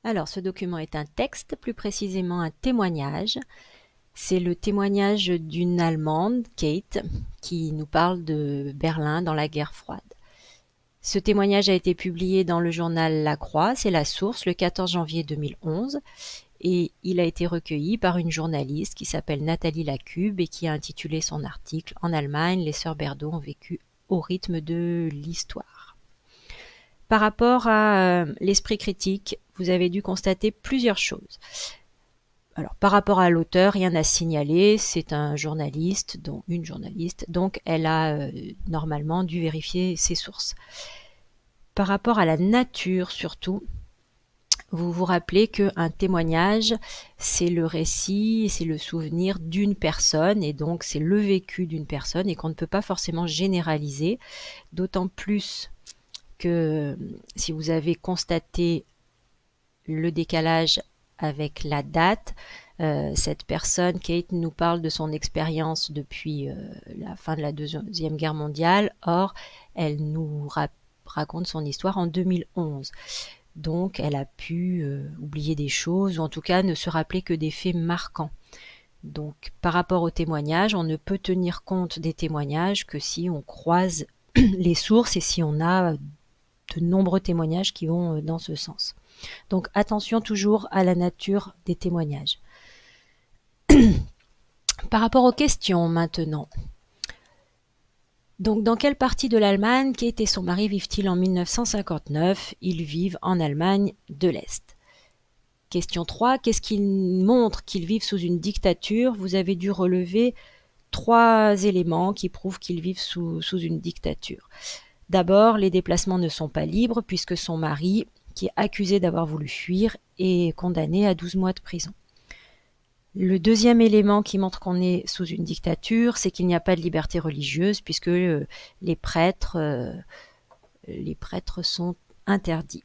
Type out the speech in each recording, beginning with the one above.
Alors, ce document est un texte, plus précisément un témoignage. C'est le témoignage d'une Allemande, Kate, qui nous parle de Berlin dans la guerre froide. Ce témoignage a été publié dans le journal La Croix, c'est la source, le 14 janvier 2011, et il a été recueilli par une journaliste qui s'appelle Nathalie Lacube et qui a intitulé son article « En Allemagne, les sœurs Berdo ont vécu au rythme de l'histoire ». Par rapport à l'esprit critique, vous avez dû constater plusieurs choses. Alors, par rapport à l'auteur, rien à signaler, c'est un journaliste, une journaliste, donc elle a normalement dû vérifier ses sources. Par rapport à la nature surtout, vous vous rappelez qu'un témoignage, c'est le récit, c'est le souvenir d'une personne, et donc c'est le vécu d'une personne, et qu'on ne peut pas forcément généraliser, d'autant plus que si vous avez constaté le décalage avec la date, cette personne, Kate, nous parle de son expérience depuis la fin de la Deuxième Guerre mondiale. Or, elle nous raconte son histoire en 2011. Donc, elle a pu oublier des choses, ou en tout cas ne se rappeler que des faits marquants. Donc, par rapport aux témoignages, on ne peut tenir compte des témoignages que si on croise les sources et si on a de nombreux témoignages qui vont dans ce sens. Donc, attention toujours à la nature des témoignages. Par rapport aux questions maintenant. Donc, dans quelle partie de l'Allemagne Kate et son mari vivent-ils en 1959? Ils vivent en Allemagne de l'Est. Question 3. Qu'est-ce qui montre qu'ils vivent sous une dictature? Vous avez dû relever 3 éléments qui prouvent qu'ils vivent sous une dictature. D'abord, les déplacements ne sont pas libres puisque son mari, qui est accusé d'avoir voulu fuir, est condamné à 12 mois de prison. Le deuxième élément qui montre qu'on est sous une dictature, c'est qu'il n'y a pas de liberté religieuse puisque les prêtres sont interdits.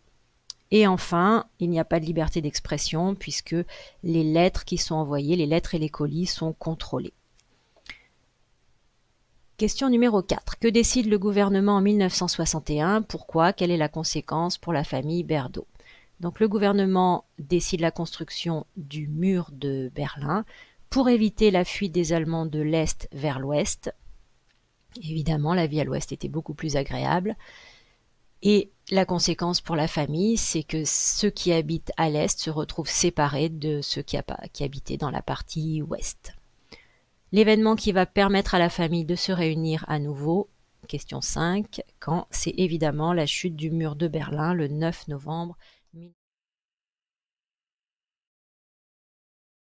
Et enfin, il n'y a pas de liberté d'expression puisque les lettres qui sont envoyées, les lettres et les colis sont contrôlés. Question numéro 4. Que décide le gouvernement en 1961? Pourquoi? Quelle est la conséquence pour la famille Berdo? Donc le gouvernement décide la construction du mur de Berlin pour éviter la fuite des Allemands de l'Est vers l'Ouest. Évidemment, la vie à l'Ouest était beaucoup plus agréable. Et la conséquence pour la famille, c'est que ceux qui habitent à l'Est se retrouvent séparés de ceux qui habitaient dans la partie Ouest. L'événement qui va permettre à la famille de se réunir à nouveau, question 5, quand c'est évidemment la chute du mur de Berlin le 9 novembre